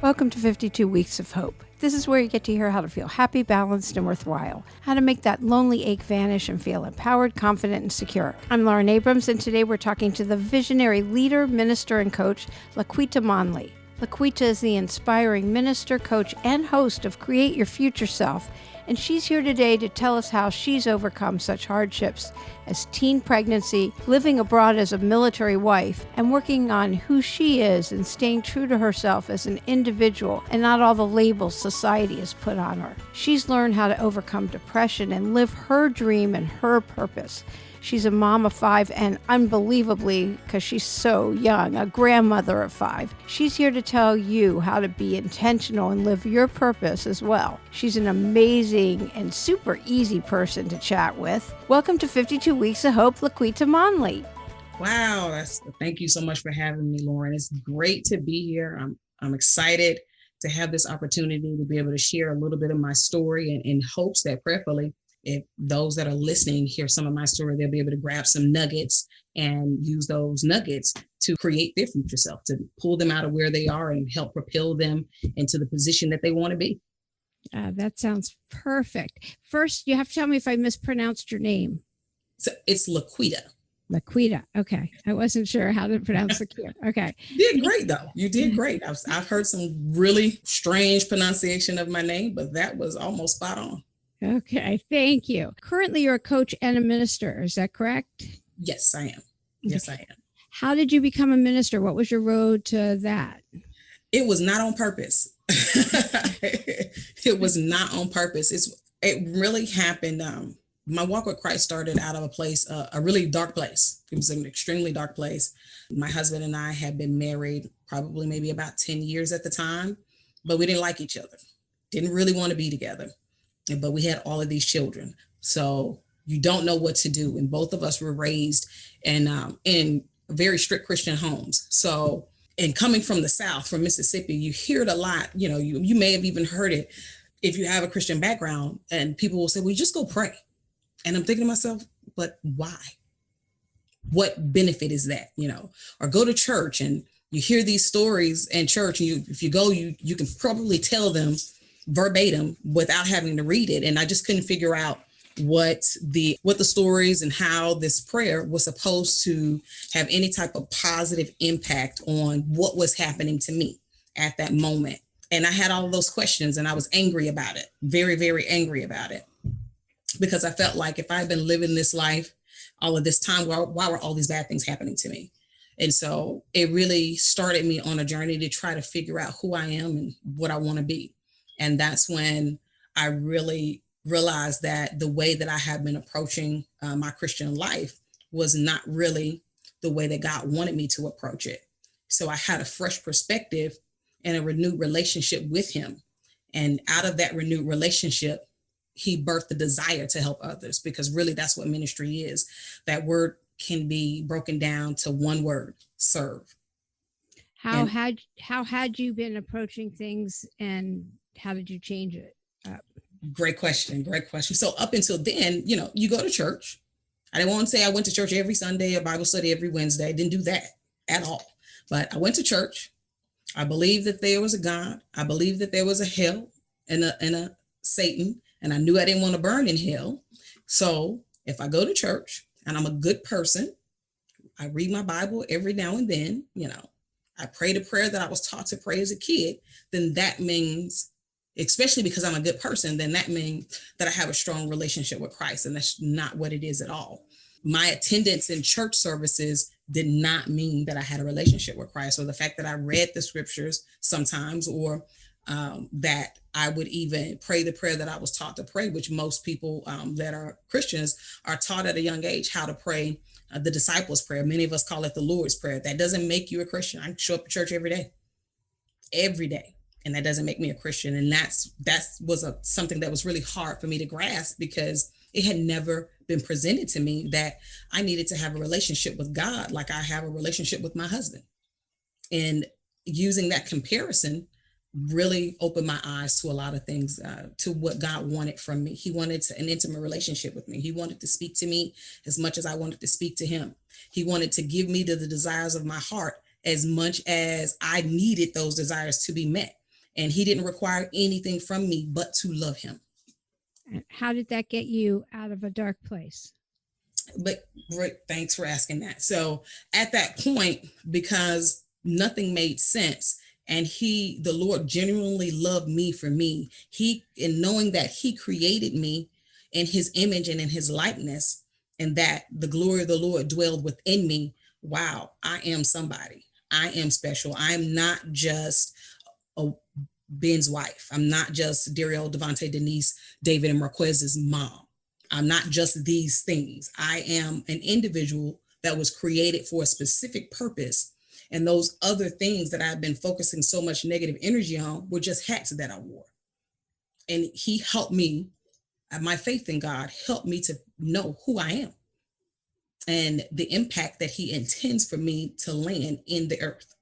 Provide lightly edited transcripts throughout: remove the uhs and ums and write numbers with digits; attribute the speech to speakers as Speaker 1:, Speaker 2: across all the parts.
Speaker 1: Welcome to 52 Weeks of Hope. This is where you get to hear how to feel happy, balanced, and worthwhile. How to make that lonely ache vanish and feel empowered, confident, and secure. I'm Lauren Abrams, and today we're talking to the visionary leader, minister, and coach, LaQuita Monley. LaQuita is the inspiring minister, coach, and host of Create Your Future Self, and she's here today to tell us how she's overcome such hardships as teen pregnancy, living abroad as a military wife, and working on who she is and staying true to herself as an individual and not all the labels society has put on her. She's learned how to overcome depression and live her dream and her purpose. She's a mom of 5 and unbelievably, because she's so young, a grandmother of 5. She's here to tell you how to be intentional and live your purpose as well. She's an amazing and super easy person to chat with. Welcome to 52 Weeks of Hope, LaQuita Monley.
Speaker 2: Wow, thank you so much for having me, Lauren. It's great to be here. I'm excited to have this opportunity to be able to share a little bit of my story and in hopes that prayerfully, if those that are listening hear some of my story, they'll be able to grab some nuggets and use those nuggets to create their future self, to pull them out of where they are and help propel them into the position that they want to be.
Speaker 1: That sounds perfect. First, you have to tell me if I mispronounced your name.
Speaker 2: So it's LaQuita.
Speaker 1: LaQuita. Okay. I wasn't sure how to pronounce LaQuita. Okay.
Speaker 2: You did great, though. You did great. I've heard some really strange pronunciation of my name, but that was almost spot on.
Speaker 1: Okay, thank you. Currently, you're a coach and a minister. Is that correct?
Speaker 2: Yes, I am. Yes, I am.
Speaker 1: How did you become a minister? What was your road to that?
Speaker 2: It was not on purpose. It was not on purpose. It really happened. My walk with Christ started out of a place, a really dark place. It was an extremely dark place. My husband and I had been married probably maybe about 10 years at the time, but we didn't like each other. Didn't really want to be together. But we had all of these children. So you don't know what to do. And both of us were raised in very strict Christian homes. So, and coming from the South, from Mississippi, you hear it a lot. You know, you may have even heard it if you have a Christian background, and people will say, well, just go pray. And I'm thinking to myself, but why? What benefit is that? You know, or go to church, and you hear these stories in church, and if you go, you can probably tell them verbatim without having to read it. And I just couldn't figure out what the stories and how this prayer was supposed to have any type of positive impact on what was happening to me at that moment. And I had all of those questions, and I was angry about it, very, very angry about it, because I felt like if I had been living this life all of this time, why were all these bad things happening to me? And so it really started me on a journey to try to figure out who I am and what I want to be. And that's when I really realized that the way that I had been approaching my Christian life was not really the way that God wanted me to approach it. So I had a fresh perspective and a renewed relationship with him. And out of that renewed relationship, he birthed the desire to help others, because really that's what ministry is. That word can be broken down to one word: serve.
Speaker 1: How had you been approaching things, and how did you change it up?
Speaker 2: Great question. So up until then, you go to church. I didn't want to say I went to church every Sunday, a Bible study every Wednesday. I didn't do that at all. But I went to church. I believed that there was a God. I believed that there was a hell and a Satan. And I knew I didn't want to burn in hell. So if I go to church and I'm a good person, I read my Bible every now and then, I pray the prayer that I was taught to pray as a kid, then that means, especially because I'm a good person, then that means that I have a strong relationship with Christ. And that's not what it is at all. My attendance in church services did not mean that I had a relationship with Christ, or the fact that I read the scriptures sometimes, or that I would even pray the prayer that I was taught to pray, which most people that are Christians are taught at a young age how to pray the disciples' prayer. Many of us call it the Lord's Prayer. That doesn't make you a Christian. I show up to church every day, and that doesn't make me a Christian. And that was something that was really hard for me to grasp, because it had never been presented to me that I needed to have a relationship with God like I have a relationship with my husband. And using that comparison really opened my eyes to a lot of things, to what God wanted from me. He wanted an intimate relationship with me. He wanted to speak to me as much as I wanted to speak to him. He wanted to give me the desires of my heart as much as I needed those desires to be met. And he didn't require anything from me but to love him.
Speaker 1: And how did that get you out of a dark place?
Speaker 2: But thanks for asking that. So at that point, because nothing made sense, and the Lord genuinely loved me for me, in knowing that he created me in his image and in his likeness, and that the glory of the Lord dwelled within me. Wow, I am somebody. I am special. I'm not just a Ben's wife. I'm not just Daryl, Devontae, Denise, David, and Marquez's mom. I'm not just these things. I am an individual that was created for a specific purpose. And those other things that I've been focusing so much negative energy on were just hats that I wore. And he helped me, my faith in God helped me to know who I am and the impact that he intends for me to land in the earth.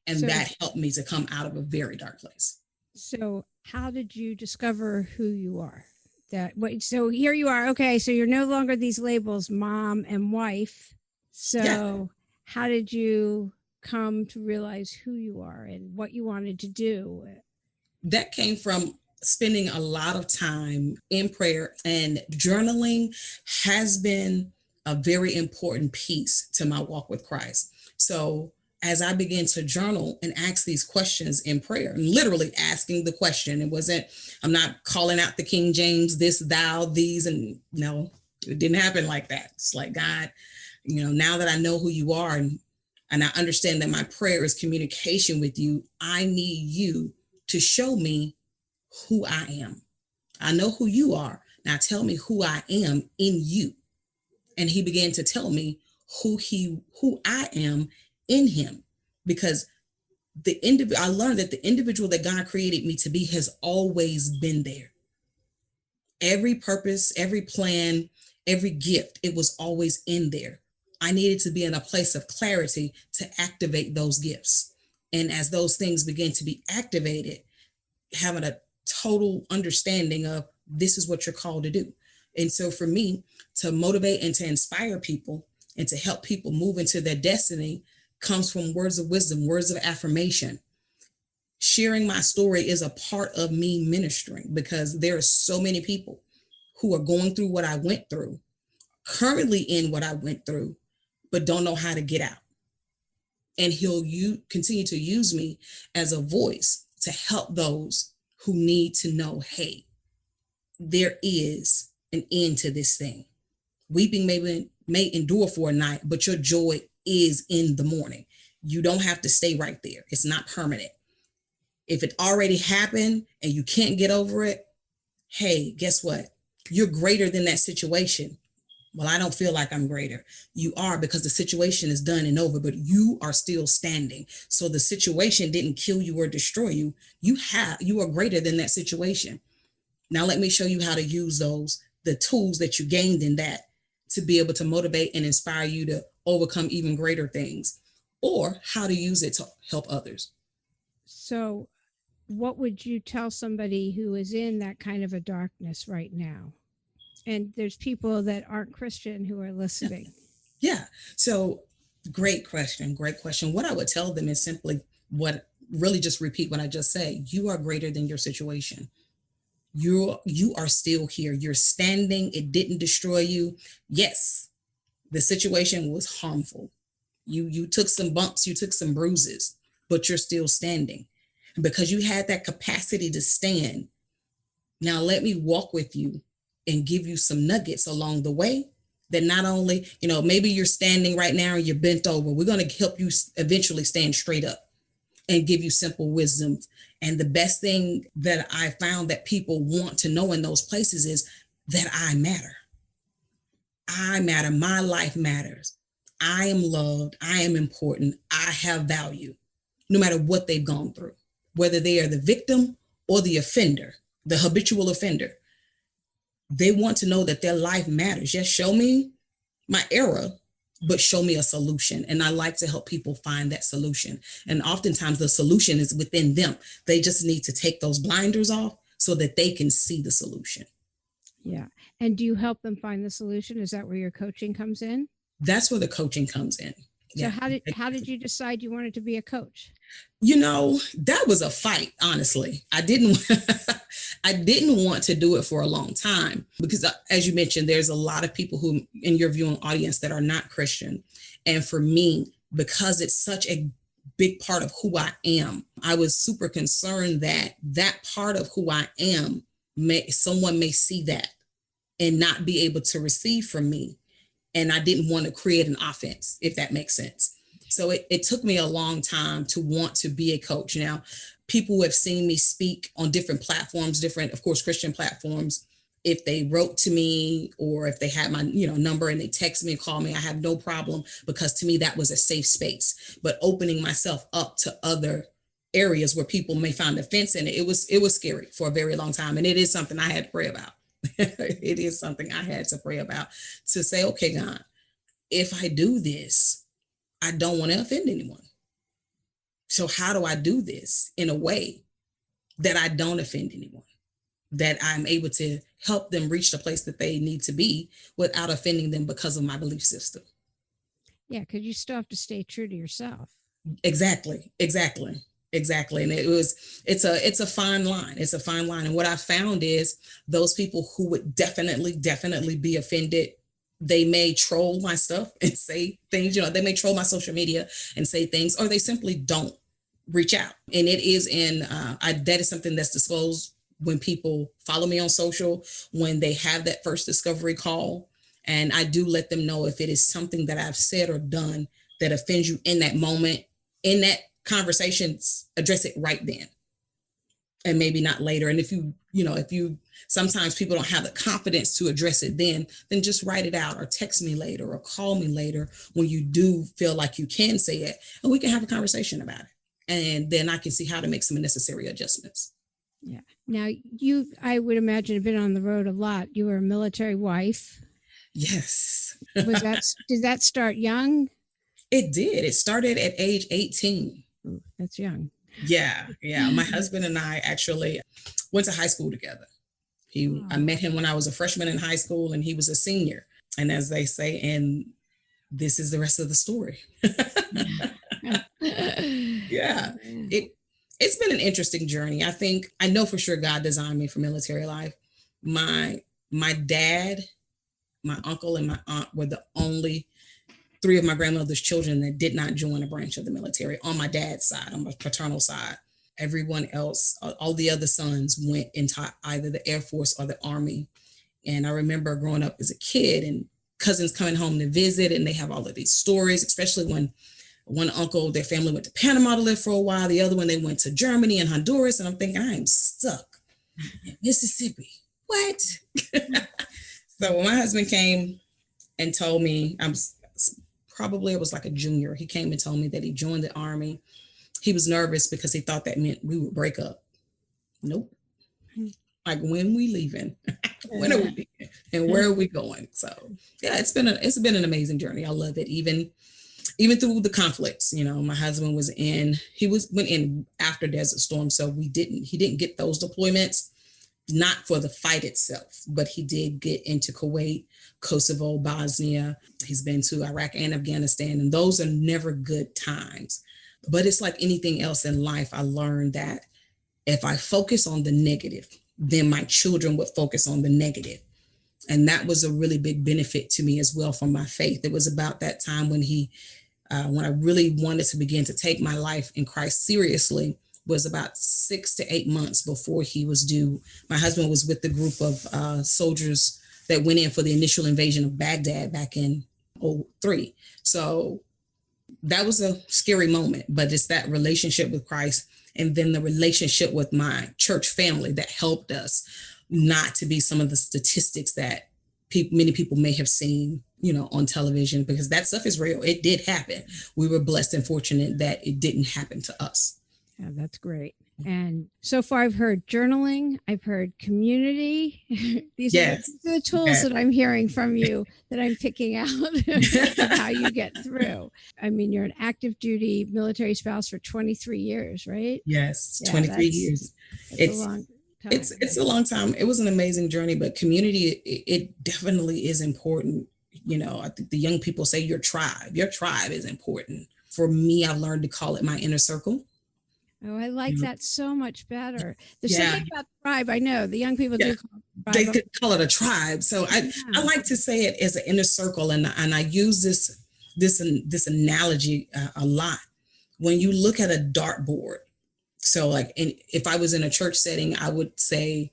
Speaker 2: And that helped me to come out of a very dark place.
Speaker 1: So how did you discover who you are? So here you are. Okay. So you're no longer these labels, mom and wife. So how did you come to realize who you are and what you wanted to do?
Speaker 2: That came from spending a lot of time in prayer, and journaling has been a very important piece to my walk with Christ. So as I began to journal and ask these questions in prayer, literally asking the question, I'm not calling out the King James, this, thou, these, and no, it didn't happen like that. It's like, God, now that I know who you are and I understand that my prayer is communication with you, I need you to show me who I am. I know who you are. Now tell me who I am in you. And he began to tell me who I am in him, because I learned that the individual that God created me to be has always been there. Every purpose, every plan, every gift, it was always in there. I needed to be in a place of clarity to activate those gifts. And as those things begin to be activated, having a total understanding of this is what you're called to do. And so for me to motivate and to inspire people and to help people move into their destiny comes from words of wisdom, words of affirmation. Sharing my story is a part of me ministering, because there are so many people who are going through what I went through, currently in what I went through, but don't know how to get out. And he'll continue to use me as a voice to help those who need to know, hey, there is an end to this thing. Weeping may endure for a night, but your joy is in the morning. You don't have to stay right there. It's not permanent. If it already happened and you can't get over it, hey, guess what? You're greater than that situation. Well, I don't feel like I'm greater. You are, because the situation is done and over, but you are still standing. So the situation didn't kill you or destroy you. You are greater than that situation. Now let me show you how to use the tools that you gained in that, to be able to motivate and inspire you to overcome even greater things, or how to use it to help others. So
Speaker 1: what would you tell somebody who is in that kind of a darkness right now? And there's people that aren't Christian who are listening.
Speaker 2: Yeah. So great question. What I would tell them is simply just repeat what I just said. You are greater than your situation. You are still here. You're standing. It didn't destroy you. Yes, the situation was harmful. You took some bumps, you took some bruises, but you're still standing. And because you had that capacity to stand, now let me walk with you and give you some nuggets along the way that not only, maybe you're standing right now and you're bent over. We're going to help you eventually stand straight up and give you simple wisdom. And the best thing that I found that people want to know in those places is that I matter. I matter. My life matters. I am loved. I am important. I have value, no matter what they've gone through, whether they are the victim or the offender, the habitual offender. They want to know that their life matters. Just show me my error, but show me a solution. And I like to help people find that solution. And oftentimes the solution is within them. They just need to take those blinders off so that they can see the solution.
Speaker 1: Yeah. And do you help them find the solution? Is that where your coaching comes in?
Speaker 2: That's where the coaching comes in.
Speaker 1: So
Speaker 2: Yeah.
Speaker 1: how did you decide you wanted to be a coach?
Speaker 2: That was a fight, honestly. I didn't I didn't want to do it for a long time because as you mentioned, there's a lot of people who in your viewing audience that are not Christian. And for me, because it's such a big part of who I am, I was super concerned that that part of who I am someone may see that and not be able to receive from me. And I didn't want to create an offense, if that makes sense. So it took me a long time to want to be a coach. Now, people who have seen me speak on different platforms, different, of course, Christian platforms, if they wrote to me or if they had my number and they text me and call me, I have no problem, because to me that was a safe space. But opening myself up to other areas where people may find offense in it, it was scary for a very long time. And it is something I had to pray about. It is something I had to pray about, to say, okay, God, if I do this, I don't want to offend anyone. So how do I do this in a way that I don't offend anyone, that I'm able to help them reach the place that they need to be without offending them because of my belief system?
Speaker 1: Yeah, because you still have to stay true to yourself.
Speaker 2: Exactly. And it's a fine line. It's a fine line. And what I found is those people who would definitely be offended, they may troll my stuff and say things, they may troll my social media and say things, or they simply don't reach out. And it is that is something that's disclosed when people follow me on social, when they have that first discovery call. And I do let them know if it is something that I've said or done that offends you in that moment, in that conversation, address it right then and maybe not later. And if you sometimes people don't have the confidence to address it then just write it out or text me later or call me later when you do feel like you can say it, and we can have a conversation about it. And then I can see how to make some necessary adjustments.
Speaker 1: Yeah. Now I would imagine, have been on the road a lot. You were a military wife.
Speaker 2: Yes.
Speaker 1: Did that start young?
Speaker 2: It did. It started at age 18.
Speaker 1: Ooh, that's young.
Speaker 2: Yeah. My husband and I actually went to high school together. I met him when I was a freshman in high school and he was a senior. And as they say, and this is the rest of the story. Yeah. It's been an interesting journey. I know for sure God designed me for military life. My dad, my uncle, and my aunt were the only three of my grandmother's children that did not join a branch of the military on my dad's side, on my paternal side. Everyone else, all the other sons went into either the Air Force or the Army. And I remember growing up as a kid and cousins coming home to visit, and they have all of these stories, especially when one uncle, their family went to Panama to live for a while. The other one, they went to Germany and Honduras. And I'm thinking, I am stuck in Mississippi. What? So when my husband came and told me, I was like a junior. He came and told me that he joined the Army. He was nervous because he thought that meant we would break up. Nope. Like, when we leaving? When are we leaving? And where are we going? So yeah, it's been an amazing journey. I love it. Even through the conflicts, my husband went in after Desert Storm. So he didn't get those deployments, not for the fight itself, but he did get into Kuwait, Kosovo, Bosnia. He's been to Iraq and Afghanistan, and those are never good times. But it's like anything else in life. I learned that if I focus on the negative, then my children would focus on the negative. And that was a really big benefit to me as well from my faith. It was about that time when when I really wanted to begin to take my life in Christ seriously, was about 6 to 8 months before he was due. My husband was with the group of soldiers that went in for the initial invasion of Baghdad back in 2003. So that was a scary moment, but it's that relationship with Christ and then the relationship with my church family that helped us not to be some of the statistics that many people may have seen, on television, because that stuff is real. It did happen. We were blessed and fortunate that it didn't happen to us.
Speaker 1: Yeah, that's great. And so far I've heard journaling, I've heard community. These are the tools that I'm hearing from you that I'm picking out of how you get through. I mean, you're an active duty military spouse for 23 years, right?
Speaker 2: Yes, yeah, 23 years.
Speaker 1: It's a long time.
Speaker 2: It's a long time. It was an amazing journey, but community, it definitely is important. I think the young people say your tribe. Your tribe is important. For me, I've learned to call it my inner circle.
Speaker 1: Oh, I like that so much better. There's
Speaker 2: Yeah.
Speaker 1: something about tribe. I know the young people
Speaker 2: Yeah.
Speaker 1: do call it
Speaker 2: They
Speaker 1: tribe.
Speaker 2: could call it a tribe. So I like to say it as an inner circle, and I use this analogy a lot. When you look at a dartboard, so like, if I was in a church setting, I would say,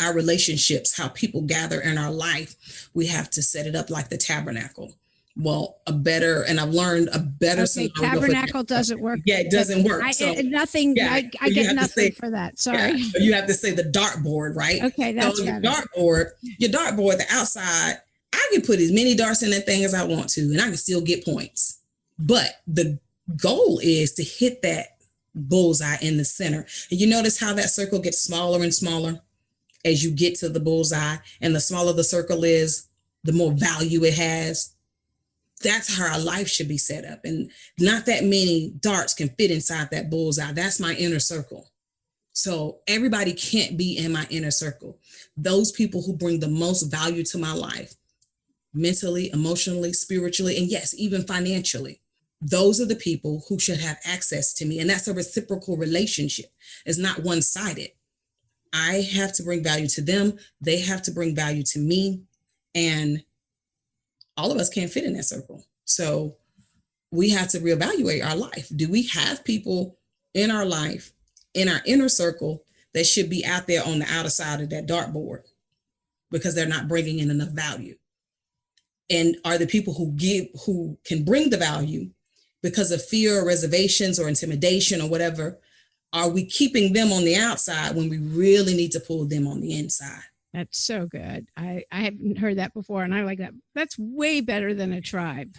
Speaker 2: our relationships, how people gather in our life, we have to set it up like the tabernacle. Well, and I've learned a better
Speaker 1: Okay, tabernacle doesn't work.
Speaker 2: Yeah, it doesn't work.
Speaker 1: I get nothing for that. Sorry.
Speaker 2: Yeah, you have to say the dartboard, right?
Speaker 1: Okay, that's
Speaker 2: so your dartboard, the outside, I can put as many darts in that thing as I want to, and I can still get points. But the goal is to hit that bullseye in the center. And you notice how that circle gets smaller and smaller as you get to the bullseye, and the smaller the circle is, the more value it has. That's how our life should be set up. And not that many darts can fit inside that bullseye. That's my inner circle. So everybody can't be in my inner circle. Those people who bring the most value to my life, mentally, emotionally, spiritually, and yes, even financially, those are the people who should have access to me. And that's a reciprocal relationship. It's not one-sided. I have to bring value to them. They have to bring value to me. And all of us can't fit in that circle. So we have to reevaluate our life. Do we have people in our life, in our inner circle, that should be out there on the outer side of that dartboard because they're not bringing in enough value? And are the people who can bring the value because of fear or reservations or intimidation or whatever, are we keeping them on the outside when we really need to pull them on the inside?
Speaker 1: That's so good. I haven't heard that before, and I like that. That's way better than a tribe.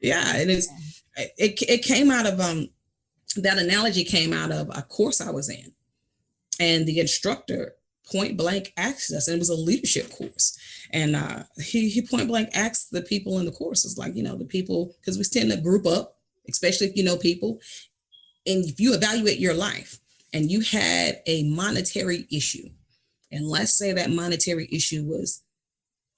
Speaker 2: Yeah, it came out of that analogy came out of a course I was in, and the instructor point blank asked us, and it was a leadership course, and he point blank asked the people in the course, it's like, the people, because we tend to group up, especially if you know people, and if you evaluate your life and you had a monetary issue, and let's say that monetary issue was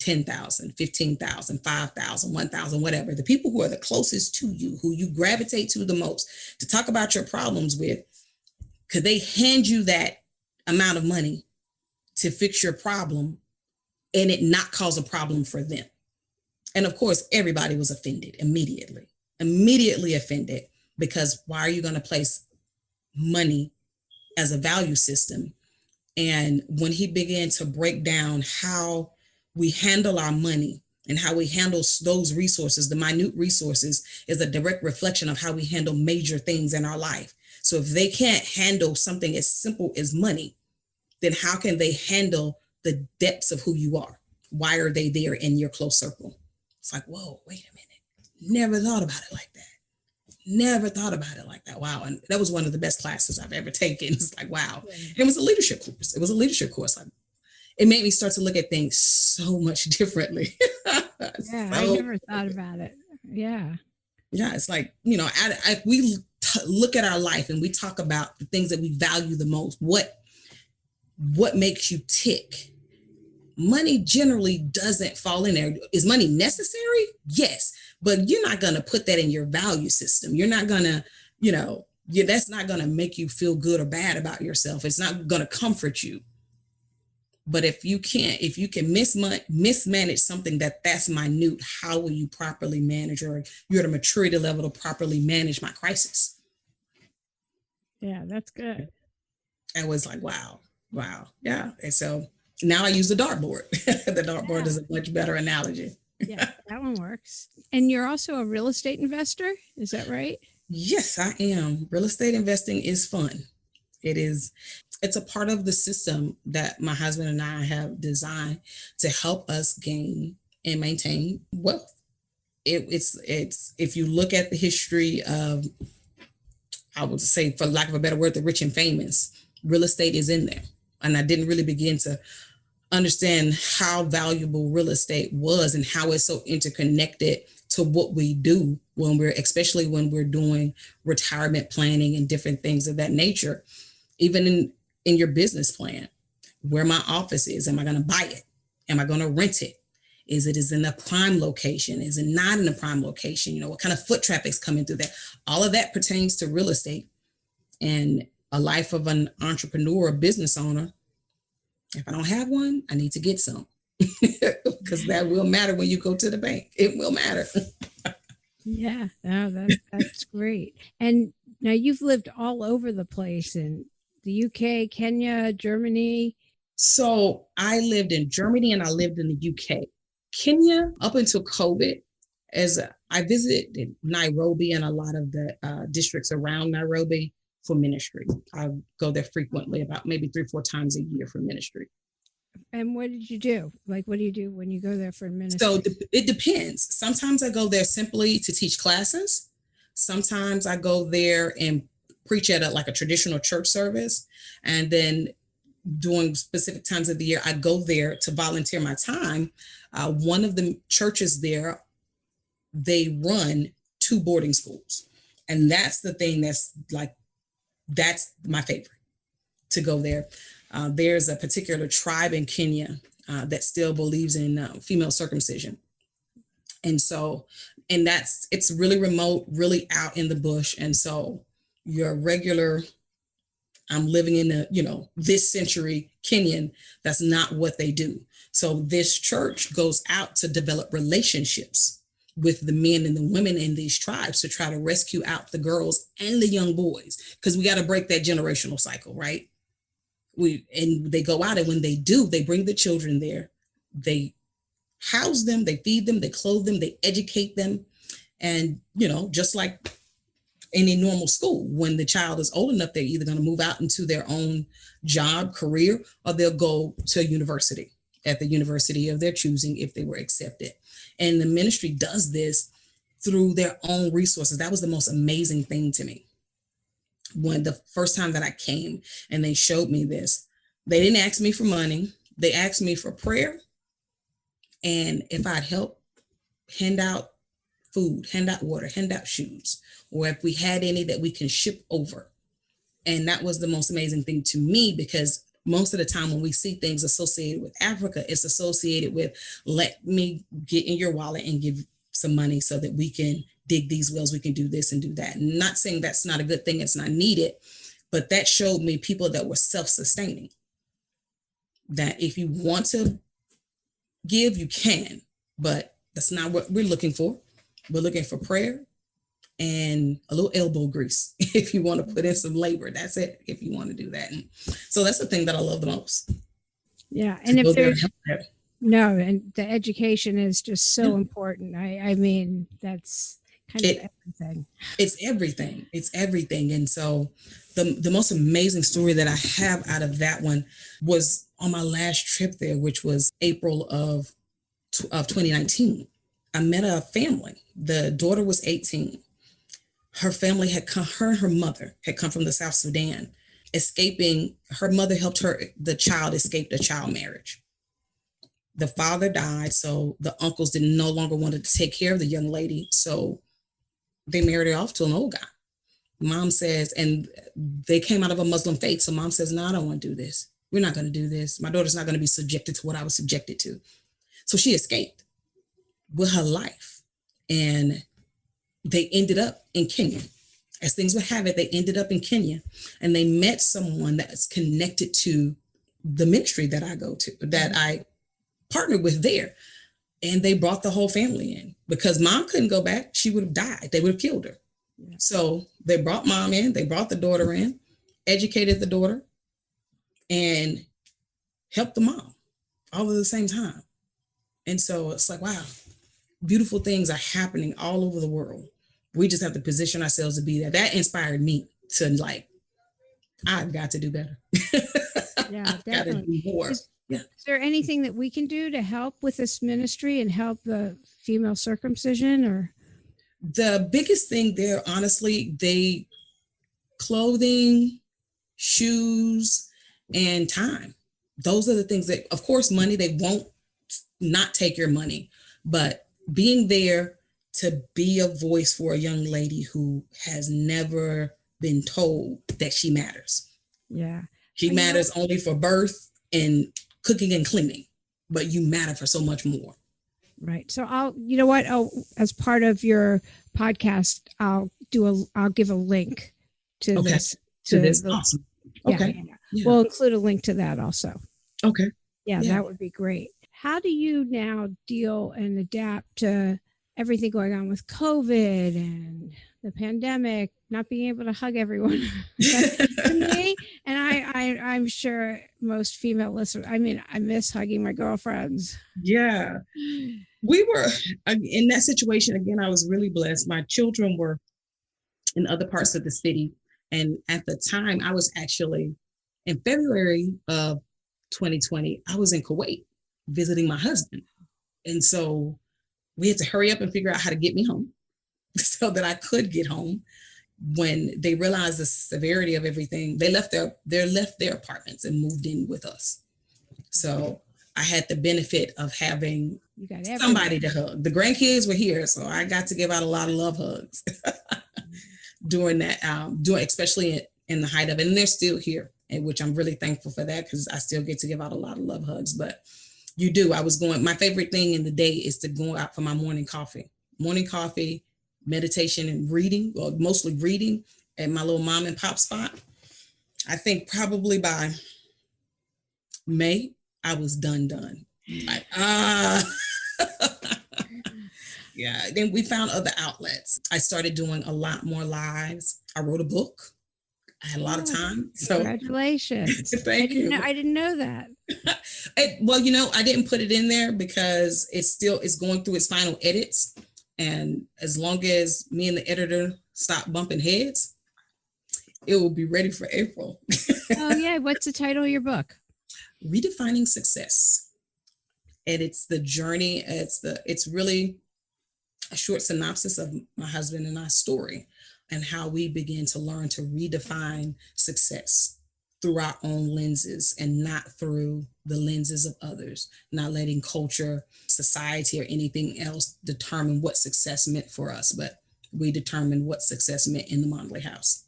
Speaker 2: 10,000, 15,000, 5,000, 1,000, whatever, the people who are the closest to you, who you gravitate to the most to talk about your problems with, could they hand you that amount of money to fix your problem and it not cause a problem for them? And of course, everybody was offended immediately offended, because why are you going to place money as a value system? And when he began to break down how we handle our money and how we handle those resources, the minute resources, is a direct reflection of how we handle major things in our life. So if they can't handle something as simple as money, then how can they handle the depths of who you are? Why are they there in your close circle? It's like, whoa, wait a minute. Never thought about it like that. Wow. And that was one of the best classes I've ever taken. It's like, wow. It was a leadership course. Like, it made me start to look at things so much differently.
Speaker 1: Yeah, I never thought about it. Yeah.
Speaker 2: Yeah, it's like, if we look at our life and we talk about the things that we value the most, what makes you tick? Money generally doesn't fall in there. Is money necessary? Yes, but you're not going to put that in your value system. You're not going to, that's not going to make you feel good or bad about yourself. It's not going to comfort you. But if you can mismanage something that's minute, how will you properly manage, or you're at a maturity level to properly manage my crisis?
Speaker 1: Yeah, that's good.
Speaker 2: I was like, wow. Yeah. And so now I use the dartboard. The dartboard is a much better analogy.
Speaker 1: Yeah, that one works. And you're also a real estate investor, is that right?
Speaker 2: Yes, I am. Real estate investing is fun. It's a part of the system that my husband and I have designed to help us gain and maintain wealth. It's if you look at the history of, I would say, for lack of a better word, the rich and famous, real estate is in there. And I didn't really begin to understand how valuable real estate was and how it's so interconnected to what we do especially when we're doing retirement planning and different things of that nature. Even in your business plan, where my office is, am I going to buy it? Am I going to rent it? Is in a prime location? Is it not in a prime location? What kind of foot traffic's coming through there? All of that pertains to real estate and a life of an entrepreneur, a business owner. If I don't have one, I need to get some because that will matter when you go to the bank. It will matter.
Speaker 1: Yeah, no, that's great. And now you've lived all over the place in the UK, Kenya, Germany.
Speaker 2: So I lived in Germany and I lived in the UK. Kenya, up until COVID, as I visited Nairobi and a lot of the districts around Nairobi for ministry. I go there frequently, about maybe 3-4 times a year for ministry.
Speaker 1: And what did you do? Like, what do you do when you go there for ministry?
Speaker 2: So it depends. Sometimes I go there simply to teach classes. Sometimes I go there and preach at a traditional church service. And then during specific times of the year, I go there to volunteer my time. One of the churches there, they run 2 boarding schools. And that's the thing that's my favorite, to go there. There's a particular tribe in Kenya that still believes in female circumcision. And it's really remote, really out in the bush. And so your regular, I'm living in this century Kenyan, that's not what they do. So this church goes out to develop relationships with the men and the women in these tribes to try to rescue out the girls and the young boys, because we got to break that generational cycle, right? They go out, and when they do, they bring the children there. They house them, they feed them, they clothe them, they educate them. And, just like any normal school, when the child is old enough, they're either going to move out into their own job, career, or they'll go to university at the university of their choosing if they were accepted. And the ministry does this through their own resources. That was the most amazing thing to me. When the first time that I came and they showed me this, they didn't ask me for money. They asked me for prayer. And if I'd help hand out food, hand out water, hand out shoes, or if we had any that we can ship over. And that was the most amazing thing to me, because most of the time when we see things associated with Africa, it's associated with, let me get in your wallet and give some money so that we can dig these wells, we can do this and do that. And not saying that's not a good thing, it's not needed, but that showed me people that were self-sustaining. That if you want to give, you can, but that's not what we're looking for. We're looking for prayer and a little elbow grease if you want to put in some labor. That's it, if you want to do that. And so that's the thing that I love the most.
Speaker 1: Yeah. And if there's and the education is just so important. I mean, that's kind of everything.
Speaker 2: It's everything. And so the most amazing story that I have out of that one was on my last trip there, which was April of 2019. I met a family. The daughter was 18. Her family had come, her and her mother had come from the South Sudan, escaping. Her mother helped the child escape a child marriage. The father died, so the uncles no longer wanted to take care of the young lady. So they married her off to an old guy. Mom says, and they came out of a Muslim faith. So mom says, no, I don't want to do this. We're not going to do this. My daughter's not going to be subjected to what I was subjected to. So she escaped with her life. And they ended up in Kenya. As things would have it, they ended up in Kenya, and they met someone that's connected to the ministry that I go to, that I partnered with there. And they brought the whole family in, because mom couldn't go back. She would have died. They would have killed her. Yeah. So they brought mom in, they brought the daughter in, educated the daughter, and helped the mom all at the same time. And so it's like, wow, beautiful things are happening all over the world. We just have to position ourselves to be there. That inspired me to I've got to do better.
Speaker 1: Yeah, definitely. Got to do more. Is there anything that we can do to help with this ministry and help the female circumcision? Or
Speaker 2: the biggest thing there, honestly, clothing, shoes, and time. Those are the things that, of course, money, they won't not take your money, but being there to be a voice for a young lady who has never been told that she matters.
Speaker 1: Yeah.
Speaker 2: She matters only for birth and cooking and cleaning. but you matter for so much more.
Speaker 1: Right. So you know what? As part of your podcast, I'll give a link to
Speaker 2: Okay.
Speaker 1: this.
Speaker 2: To this. Awesome. Okay.
Speaker 1: Yeah.
Speaker 2: Yeah.
Speaker 1: We'll include a link to that also.
Speaker 2: Okay.
Speaker 1: Yeah, that would be great. How do you now deal and adapt to everything going on with COVID and the pandemic, not being able to hug everyone? To me, and I'm sure most female listeners, I mean, I miss hugging my girlfriends.
Speaker 2: Yeah. We were in that situation. Again, I was really blessed. My children were in other parts of the city. And at the time, I was actually in February of 2020, I was in Kuwait visiting my husband. And so we had to hurry up and figure out how to get me home so that I could get home. When they realized the severity of everything, they left their apartments and moved in with us. So I had the benefit of having somebody to hug. The grandkids were here, so I got to give out a lot of love hugs during that, especially in the height of it. And they're still here, and which I'm really thankful for that, because I still get to give out a lot of love hugs. But you do. My favorite thing in the day is to go out for my morning coffee, meditation and reading, or mostly reading at my little mom and pop spot. I think probably by May, I was done. Like, yeah. Then we found other outlets. I started doing a lot more lives. I wrote a book. I had a lot of time. So
Speaker 1: congratulations.
Speaker 2: Thank you.
Speaker 1: I didn't know that.
Speaker 2: Well, I didn't put it in there because it's going through its final edits. And as long as me and the editor stop bumping heads, it will be ready for April.
Speaker 1: Oh, yeah. What's the title of your book?
Speaker 2: Redefining Success. And it's the journey. It's really a short synopsis of my husband and I's story and how we begin to learn to redefine success through our own lenses and not through the lenses of others, not letting culture, society, or anything else determine what success meant for us, but we determined what success meant in the Monley house.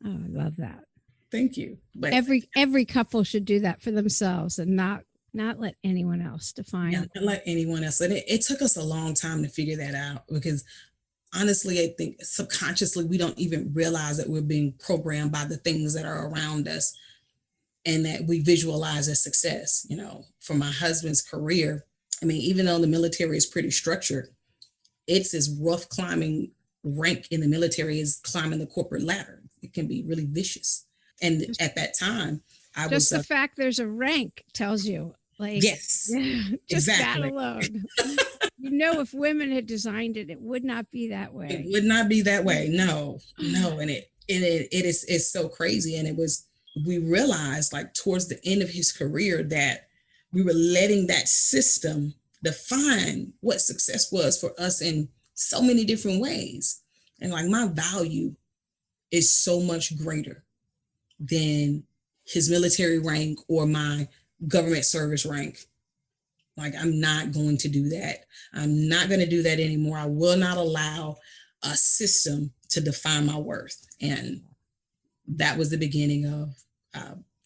Speaker 1: Oh, I love that.
Speaker 2: Thank you. But
Speaker 1: every couple should do that for themselves and not let anyone else define.
Speaker 2: Not let anyone else. And it took us a long time to figure that out, because honestly, I think subconsciously we don't even realize that we're being programmed by the things that are around us and that we visualize as success. For my husband's career, I mean, even though the military is pretty structured, it's as rough climbing rank in the military as climbing the corporate ladder. It can be really vicious. And at that time,
Speaker 1: just the fact there's a rank tells you, like,
Speaker 2: yes,
Speaker 1: just
Speaker 2: exactly.
Speaker 1: that alone. If women had designed it, it would not be that way.
Speaker 2: It would not be that way. No. And it's so crazy. And we realized, like, towards the end of his career, that we were letting that system define what success was for us in so many different ways. And like, my value is so much greater than his military rank or my government service rank. Like, I'm not going to do that. I'm not going to do that anymore. I will not allow a system to define my worth. And that was the beginning of,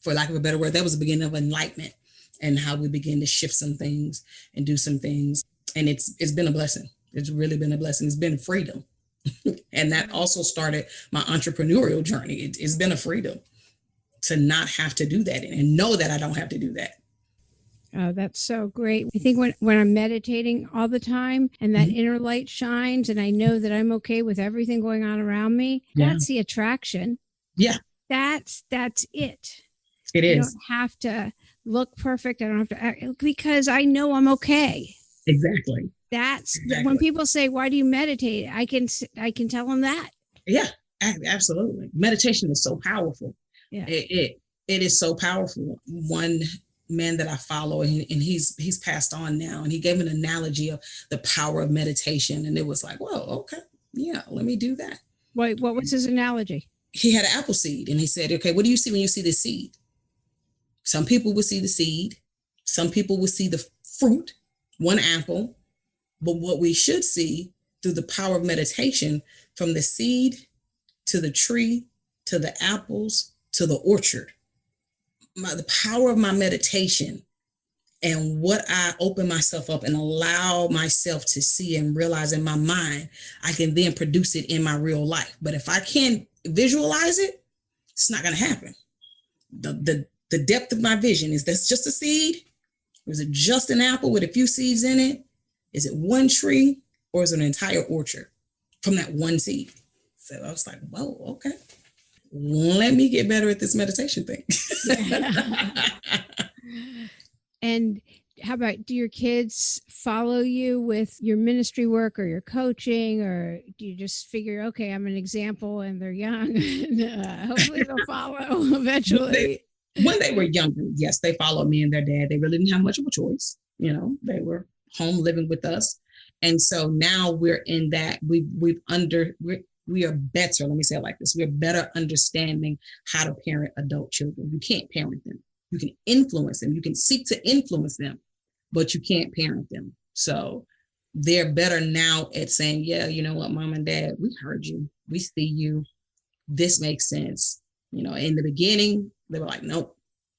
Speaker 2: for lack of a better word, that was the beginning of enlightenment and how we begin to shift some things and do some things. And it's been a blessing. It's really been a blessing. It's been freedom. And that also started my entrepreneurial journey. It's been a freedom to not have to do that and know that I don't have to do that.
Speaker 1: Oh, that's so great. I think when I'm meditating all the time and that inner light shines and I know that I'm okay with everything going on around me, that's the attraction.
Speaker 2: Yeah.
Speaker 1: That's it.
Speaker 2: It is.
Speaker 1: I don't have to look perfect. I don't have to act, because I know I'm okay.
Speaker 2: Exactly.
Speaker 1: That's when people say, why do you meditate? I can tell them that.
Speaker 2: Yeah, absolutely. Meditation is so powerful. Yeah. It is so powerful. One man that I follow, and he's passed on now, and he gave an analogy of the power of meditation. And it was like, whoa, okay, yeah, let me do that.
Speaker 1: Wait, what was his analogy?
Speaker 2: He had an apple seed, and he said, okay, what do you see when you see the seed? Some people will see the seed. Some people will see the fruit, one apple. But what we should see through the power of meditation, from the seed to the tree, to the apples, to the orchard, the power of my meditation And what I open myself up and allow myself to see and realize in my mind, I can then produce it in my real life. But if I can't visualize it, it's not going to happen. The depth of my vision is that's just a seed? Or is it just an apple with a few seeds in it? Is it one tree or is it an entire orchard from that one seed? So I was like, whoa, okay. Let me get better at this meditation thing.
Speaker 1: And how about, do your kids follow you with your ministry work or your coaching, or do you just figure, okay, I'm an example and they're young and hopefully they'll follow eventually?
Speaker 2: When they were younger, yes, they followed me and their dad. They really didn't have much of a choice. They were home living with us. And so now we're in that we are better. Let me say it like this. We're better understanding how to parent adult children. You can't parent them. You can influence them. You can seek to influence them, but you can't parent them. So they're better now at saying, yeah, you know what, mom and dad, we heard you. We see you. This makes sense. In the beginning, they were like, nope,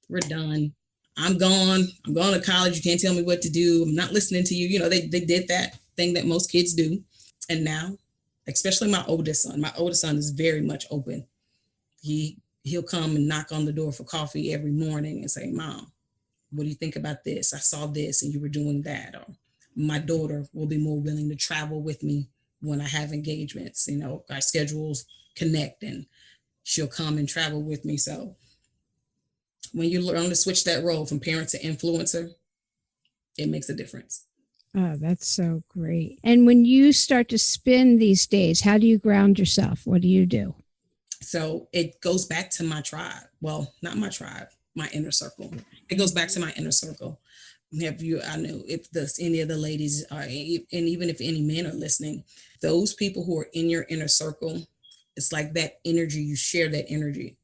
Speaker 2: we're done. I'm gone. I'm going to college. You can't tell me what to do. I'm not listening to you. They did that thing that most kids do. And now, especially my oldest son is very much open. He'll come and knock on the door for coffee every morning and say, Mom, what do you think about this? I saw this and you were doing that. Or my daughter will be more willing to travel with me when I have engagements. Our schedules connect and she'll come and travel with me. So when you learn to switch that role from parent to influencer, it makes a difference.
Speaker 1: Oh, that's so great. And when you start to spin these days, how do you ground yourself? What do you do?
Speaker 2: So it goes back to my tribe. Well, not my tribe, my inner circle. It goes back to my inner circle. I know if any of the ladies are, and even if any men are listening, those people who are in your inner circle, it's like that energy, you share that energy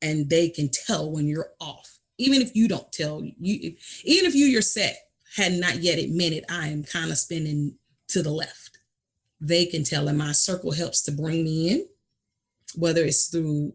Speaker 2: and they can tell when you're off. Even if you don't tell, even if your set had not yet admitted, I am kind of spinning to the left. They can tell, and my circle helps to bring me in, whether it's through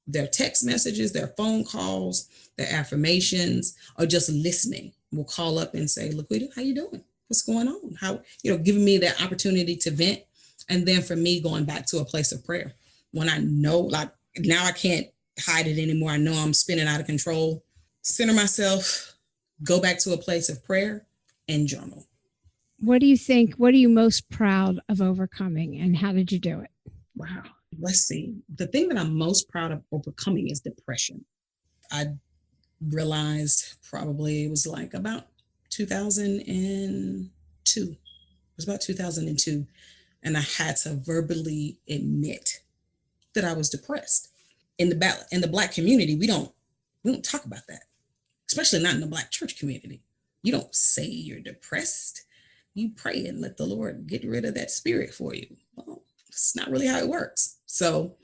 Speaker 2: their text messages, their phone calls, their affirmations, or just listening. We'll call up and say, LaQuita, how you doing? What's going on? How, giving me that opportunity to vent. And then for me, going back to a place of prayer. When I know, like now I can't hide it anymore. I know I'm spinning out of control. Center myself, go back to a place of prayer and journal.
Speaker 1: What do you think? What are you most proud of overcoming and how did you do it?
Speaker 2: Wow. Let's see. The thing that I'm most proud of overcoming is depression. I realized probably it was like about 2002. It was about 2002. And I had to verbally admit that I was depressed. In the Black community, we don't talk about that, especially not in the Black church community. You don't say you're depressed. You pray and let the Lord get rid of that spirit for you. Well, it's not really how it works. So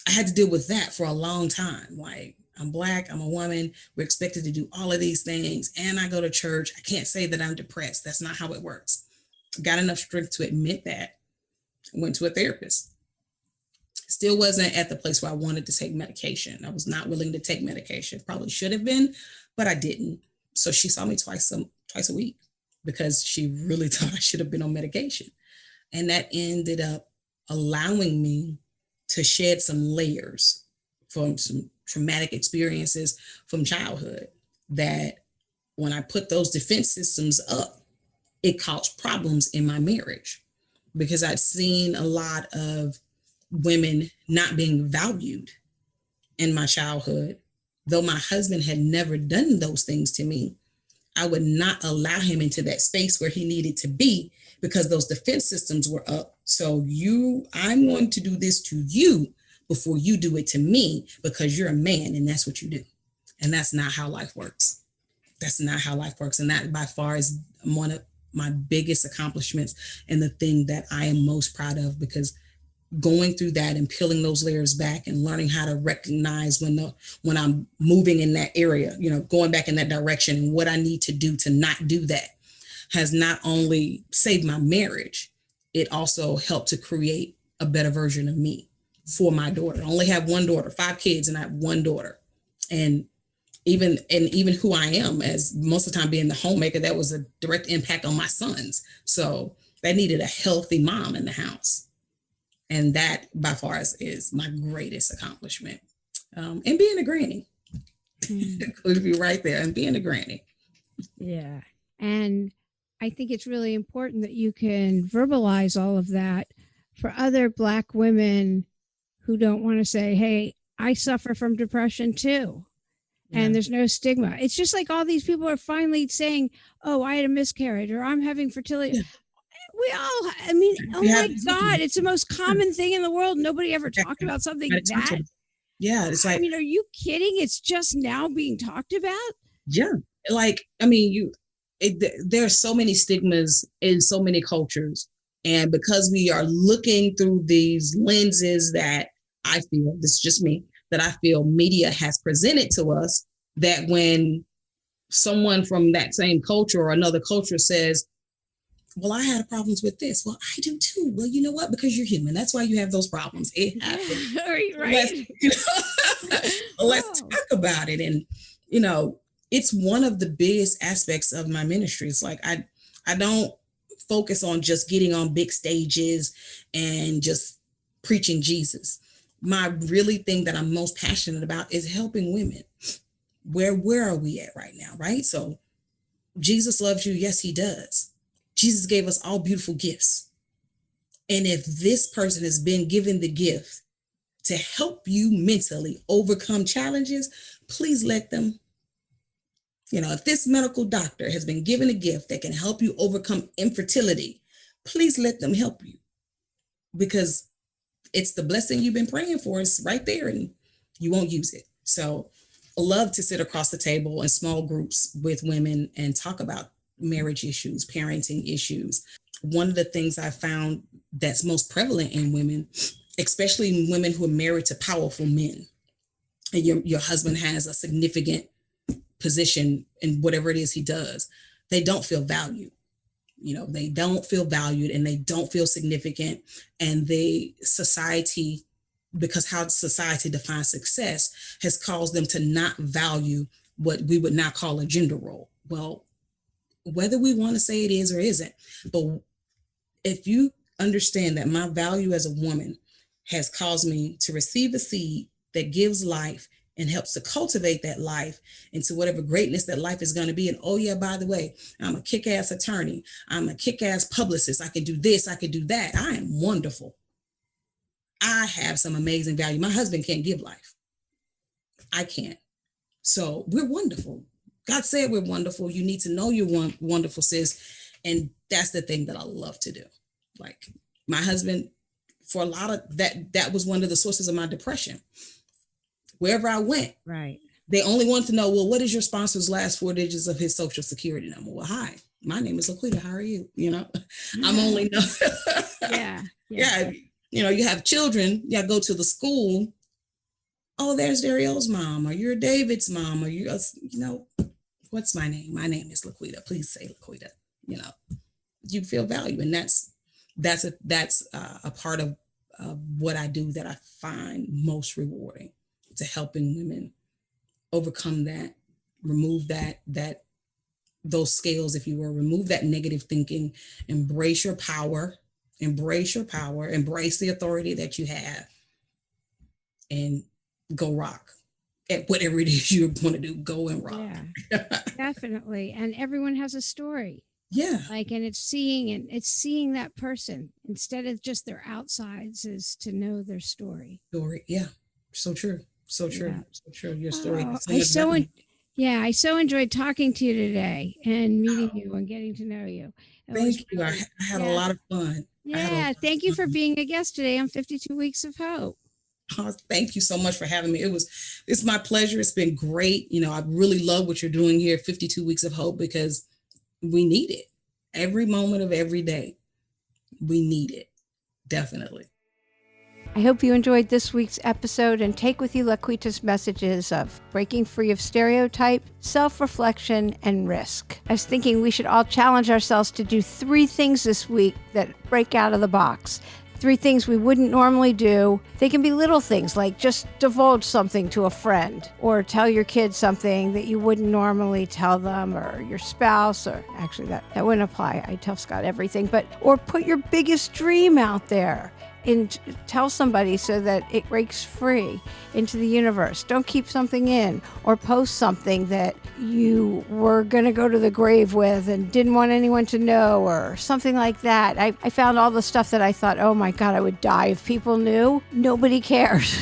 Speaker 2: I had to deal with that for a long time. Like, I'm Black, I'm a woman, we're expected to do all of these things, and I go to church. I can't say that I'm depressed. That's not how it works. Got enough strength to admit that. Went to a therapist. Still wasn't at the place where I wanted to take medication. I was not willing to take medication. Probably should have been, but I didn't. So she saw me twice a week because she really thought I should have been on medication. And that ended up allowing me to shed some layers from some traumatic experiences from childhood that when I put those defense systems up, it caused problems in my marriage because I'd seen a lot of women not being valued in my childhood. Though my husband had never done those things to me, I would not allow him into that space where he needed to be because those defense systems were up. So I'm going to do this to you before you do it to me because you're a man and that's what you do. And that's not how life works. That's not how life works. And that by far is one of my biggest accomplishments and the thing that I am most proud of, because going through that and peeling those layers back and learning how to recognize when I'm moving in that area, going back in that direction and what I need to do to not do that has not only saved my marriage, it also helped to create a better version of me for my daughter. I only have one daughter, 5 kids, and I have one daughter. And even who I am, as most of the time being the homemaker, that was a direct impact on my sons. So they needed a healthy mom in the house. And that by far is my greatest accomplishment. And being a granny. Could be right there, and being a granny.
Speaker 1: Yeah. And I think it's really important that you can verbalize all of that for other Black women who don't want to say, hey, I suffer from depression too. Yeah. And there's no stigma. It's just like all these people are finally saying, oh, I had a miscarriage, or I'm having fertility. Yeah. Oh my God, it's the most common thing in the world. Nobody ever talked about something that.
Speaker 2: Yeah, it's like,
Speaker 1: I mean, are you kidding? It's just now being talked about?
Speaker 2: Yeah. Like, I mean, there are so many stigmas in so many cultures. And because we are looking through these lenses that I feel, this is just me, that I feel media has presented to us, that when someone from that same culture or another culture says, well, I had problems with this. Well, I do too. Well, you know what? Because you're human. That's why you have those problems. It happens.
Speaker 1: Right.
Speaker 2: Let's talk about it. And, it's one of the biggest aspects of my ministry. It's like, I don't focus on just getting on big stages and just preaching Jesus. My really thing that I'm most passionate about is helping women. Where are we at right now? Right. So Jesus loves you. Yes, he does. Jesus gave us all beautiful gifts. And if this person has been given the gift to help you mentally overcome challenges, please let them. If this medical doctor has been given a gift that can help you overcome infertility, please let them help you, because it's the blessing you've been praying for. It's right there and you won't use it. So I love to sit across the table in small groups with women and talk about marriage issues, parenting issues. One of the things I found that's most prevalent in women, especially women who are married to powerful men, and your husband has a significant position in whatever it is he does, they don't feel valued. They don't feel valued and they don't feel significant. And society, because how society defines success, has caused them to not value what we would now call a gender role. Well, whether we want to say it is or isn't, but if you understand that my value as a woman has caused me to receive a seed that gives life and helps to cultivate that life into whatever greatness that life is going to be. And oh yeah, by the way, I'm a kick-ass attorney. I'm a kick-ass publicist. I can do this. I can do that. I am wonderful. I have some amazing value. My husband can't give life. I can't. So we're wonderful. God said we're wonderful. You need to know you're wonderful, sis. And that's the thing that I love to do. Like my husband, for a lot of that was one of the sources of my depression. Wherever I went,
Speaker 1: right,
Speaker 2: they only wanted to know, well, what is your sponsor's last 4 digits of his social security number? Well, hi, my name is LaQuita. How are you? I'm only know. Yeah. You have children. You go to the school. Oh, there's Dario's mom, or you're David's mom, or what's my name? My name is LaQuita. Please say LaQuita. You feel value, and that's a part of what I do that I find most rewarding. To helping women overcome that, remove those scales, if you will, remove that negative thinking, embrace your power, embrace the authority that you have, and go rock at whatever it is you want to do. Go and rock.
Speaker 1: Yeah, definitely. And everyone has a story.
Speaker 2: Yeah.
Speaker 1: And it's seeing that person instead of just their outsides, is to know their story.
Speaker 2: Yeah. So true. So true. Yeah. So true. Your story.
Speaker 1: I so enjoyed talking to you today and meeting you and getting to know you.
Speaker 2: Thank you. I had a lot of fun.
Speaker 1: Yeah. Thank you for being a guest today on 52 Weeks of Hope.
Speaker 2: Oh, thank you so much for having me. It's my pleasure. It's been great. I really love what you're doing here, 52 Weeks of Hope, because we need it every moment of every day. We need it. Definitely.
Speaker 1: I hope you enjoyed this week's episode and take with you LaQuita's messages of breaking free of stereotype, self-reflection, and risk. I was thinking we should all challenge ourselves to do 3 things this week that break out of the box. 3 things we wouldn't normally do. They can be little things like just divulge something to a friend or tell your kids something that you wouldn't normally tell them, or your spouse, or actually that wouldn't apply. I tell Scott everything, or put your biggest dream out there and tell somebody so that it breaks free into the universe. Don't keep something in, or post something that you were going to go to the grave with and didn't want anyone to know, or something like that. I found all the stuff that I thought, oh my God, I would die if people knew. Nobody cares.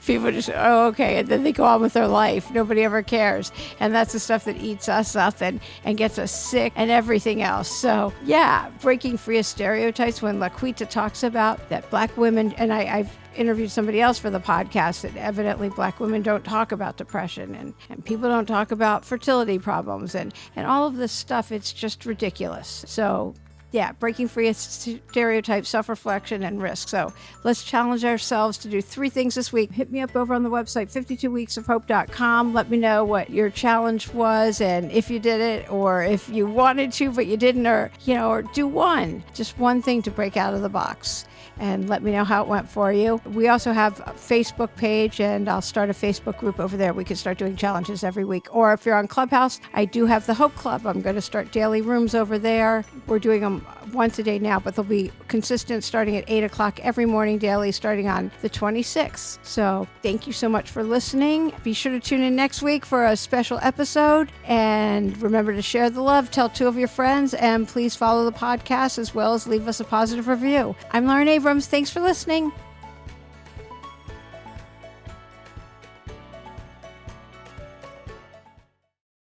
Speaker 1: People just, oh, okay, and then they go on with their life. Nobody ever cares. And that's the stuff that eats us up and gets us sick and everything else. So, yeah, breaking free of stereotypes. When LaQuita talks about that Black women, and I've interviewed somebody else for the podcast, that evidently Black women don't talk about depression, and people don't talk about fertility problems and all of this stuff. It's just ridiculous. So, yeah, breaking free of stereotypes, self-reflection, and risk. So let's challenge ourselves to do 3 things this week. Hit me up over on the website, 52weeksofhope.com. Let me know what your challenge was and if you did it, or if you wanted to but you didn't, or do just one thing to break out of the box. And let me know how it went for you. We also have a Facebook page, and I'll start a Facebook group over there. We can start doing challenges every week. Or if you're on Clubhouse, I do have the Hope Club. I'm going to start daily rooms over there. We're doing them once a day now, but they'll be consistent starting at 8 o'clock every morning daily, starting on the 26th. So thank you so much for listening. Be sure to tune in next week for a special episode. And remember to share the love, tell 2 of your friends, and please follow the podcast as well as leave us a positive review. I'm Lauren Abrams. Thanks for listening.